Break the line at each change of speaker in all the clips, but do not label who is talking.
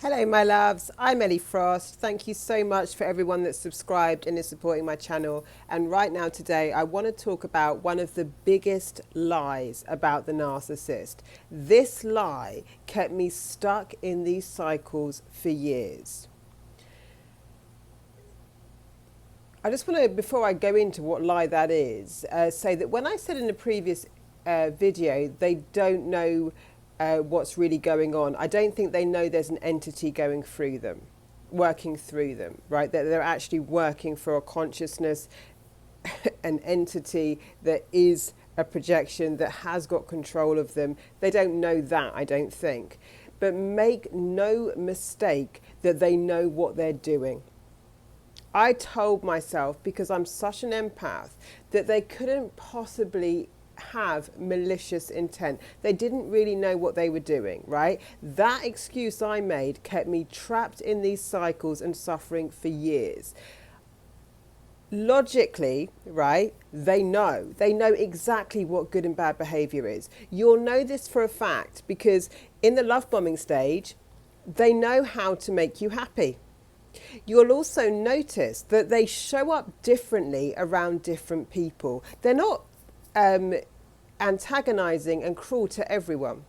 Hello my loves, I'm Ellie Frost. Thank you so much for everyone that's subscribed and is supporting my channel. And right now today I want to talk about one of the biggest lies about the narcissist. This lie kept me stuck in these cycles for years. I just want to, before I go into what lie that is, say that when I said in the previous video, they don't know what's really going on. I don't think they know there's an entity going through them, working through them, right? That they're actually working for a consciousness, an entity that is a projection that has got control of them. They don't know that, I don't think. But make no mistake that they know what they're doing. I told myself, because I'm such an empath, that they couldn't possibly have malicious intent. They didn't really know what they were doing, right? That excuse I made kept me trapped in these cycles and suffering for years. Logically, right, they know exactly what good and bad behavior is. You'll know this for a fact because in the love bombing stage, they know how to make you happy. You'll also notice that they show up differently around different people. They're not antagonizing and cruel to everyone.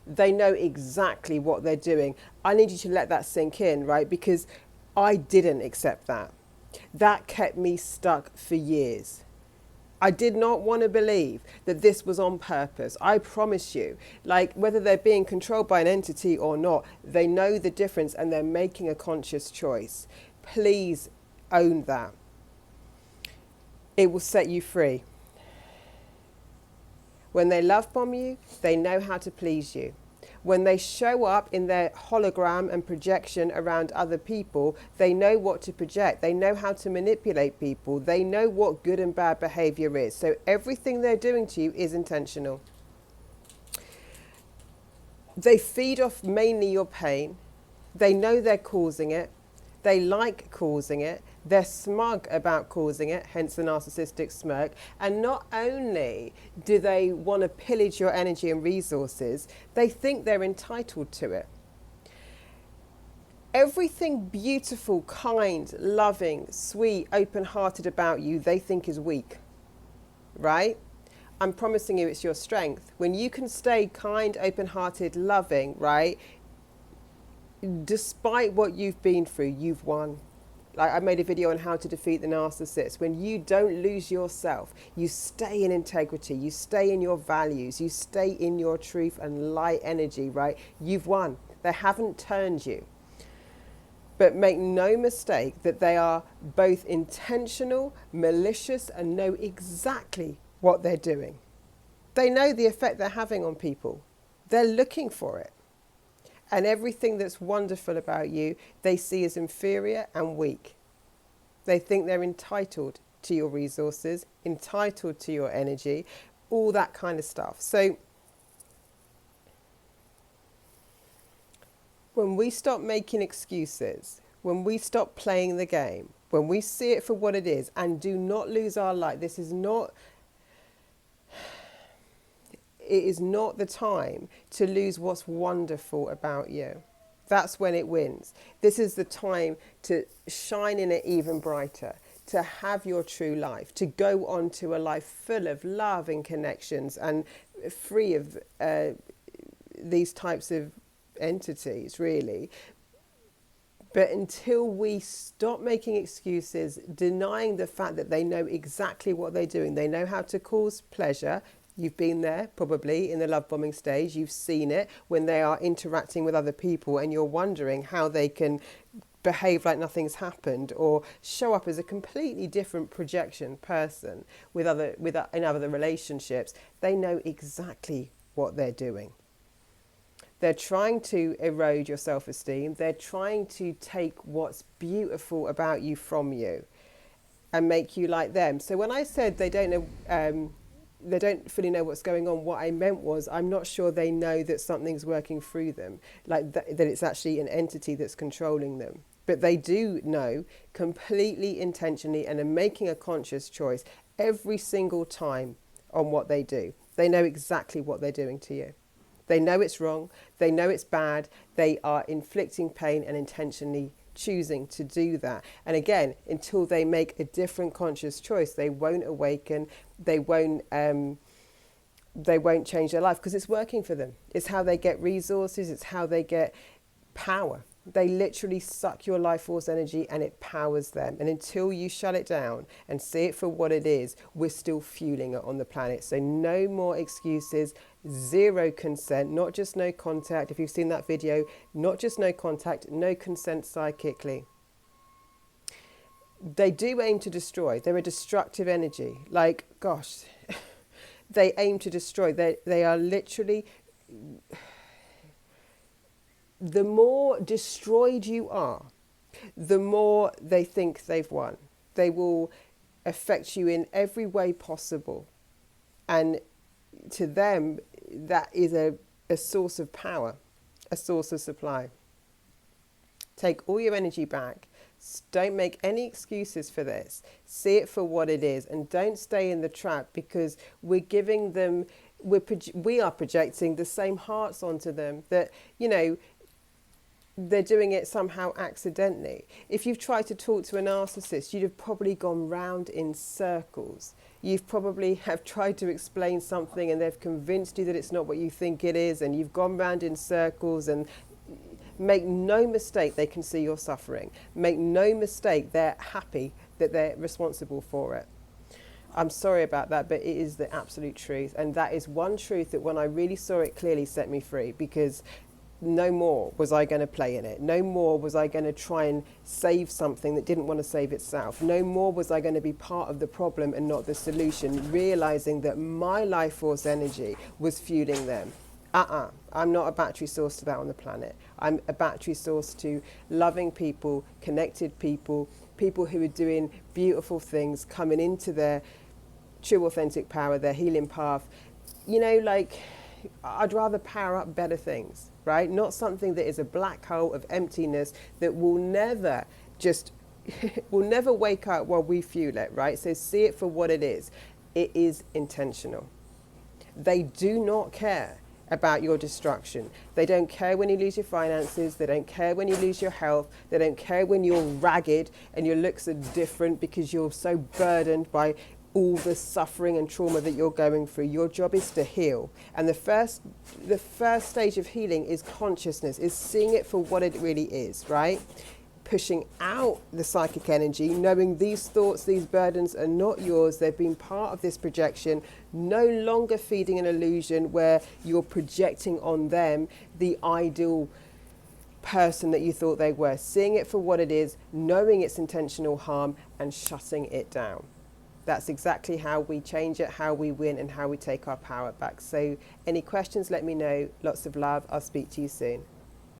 They know exactly what they're doing. I need you to let that sink in, right? Because I didn't accept that. That kept me stuck for years. I did not want to believe that this was on purpose. I promise you, like whether they're being controlled by an entity or not, they know the difference and they're making a conscious choice. Please own that. It will set you free. When they love bomb you, they know how to please you. When they show up in their hologram and projection around other people, they know what to project. They know how to manipulate people. They know what good and bad behavior is. So everything they're doing to you is intentional. They feed off mainly your pain. They know they're causing it. They like causing it. They're smug about causing it, hence the narcissistic smirk. And not only do they want to pillage your energy and resources, they think they're entitled to it. Everything beautiful, kind, loving, sweet, open-hearted about you, they think is weak, right? I'm promising you it's your strength. When you can stay kind, open-hearted, loving, right? Despite what you've been through, you've won. Like I made a video on how to defeat the narcissist. When you don't lose yourself, you stay in integrity, you stay in your values, you stay in your truth and light energy, right? You've won. They haven't turned you. But make no mistake that they are both intentional, malicious, and know exactly what they're doing. They know the effect they're having on people. They're looking for it. And everything that's wonderful about you, they see as inferior and weak. They think they're entitled to your resources, entitled to your energy, all that kind of stuff. So when we stop making excuses, when we stop playing the game, when we see it for what it is and do not lose our light, it is not the time to lose what's wonderful about you. That's when it wins. This is the time to shine in it even brighter, to have your true life, to go on to a life full of love and connections and free of these types of entities, really. But until we stop making excuses, denying the fact that they know exactly what they're doing, they know how to cause pleasure. You've been there probably in the love bombing stage. You've seen it when they are interacting with other people and you're wondering how they can behave like nothing's happened or show up as a completely different projection person in other relationships. They know exactly what they're doing. They're trying to erode your self-esteem. They're trying to take what's beautiful about you from you and make you like them. So when I said they don't know, they don't fully know what's going on, what I meant was I'm not sure they know that something's working through them, like that it's actually an entity that's controlling them. But they do know completely intentionally and are making a conscious choice every single time on what they do. They know exactly what they're doing to you. They know it's wrong. They know it's bad. They are inflicting pain and intentionally choosing to do that. And again, until they make a different conscious choice, they won't awaken. They won't change their life because it's working for them. It's how they get resources. It's how they get power. They literally suck your life force energy and it powers them. And until you shut it down and see it for what it is, we're still fueling it on the planet. So no more excuses, zero consent, not just no contact. If you've seen that video, not just no contact, no consent psychically. They do aim to destroy. They're a destructive energy. Like, gosh, they aim to destroy. They are literally... The more destroyed you are, the more they think they've won. They will affect you in every way possible. And to them, that is a source of power, a source of supply. Take all your energy back. Don't make any excuses for this. See it for what it is. And don't stay in the trap because we're giving them, we are projecting the same hearts onto them that, they're doing it somehow accidentally. If you've tried to talk to a narcissist, you'd have probably gone round in circles. You've probably have tried to explain something and they've convinced you that it's not what you think it is, and you've gone round in circles. And make no mistake, they can see your suffering. Make no mistake, they're happy that they're responsible for it. I'm sorry about that, but it is the absolute truth. And that is one truth that when I really saw it clearly set me free, because no more was I going to play in it. No more was I going to try and save something that didn't want to save itself. No more was I going to be part of the problem and not the solution, realizing that my life force energy was fueling them. I'm not a battery source to that on the planet. I'm a battery source to loving people, connected people, people who are doing beautiful things, coming into their true authentic power, their healing path. I'd rather power up better things, right? Not something that is a black hole of emptiness that will never will never wake up while we fuel it, right? So see it for what it is. It is intentional. They do not care about your destruction. They don't care when you lose your finances. They don't care when you lose your health. They don't care when you're ragged and your looks are different because you're so burdened by all the suffering and trauma that you're going through. Your job is to heal. And the first stage of healing is consciousness, is seeing it for what it really is, right? Pushing out the psychic energy, knowing these thoughts, these burdens are not yours. They've been part of this projection, no longer feeding an illusion where you're projecting on them the ideal person that you thought they were. Seeing it for what it is, knowing it's intentional harm, and shutting it down. That's exactly how we change it, how we win, and how we take our power back. So any questions, let me know. Lots of love. I'll speak to you soon.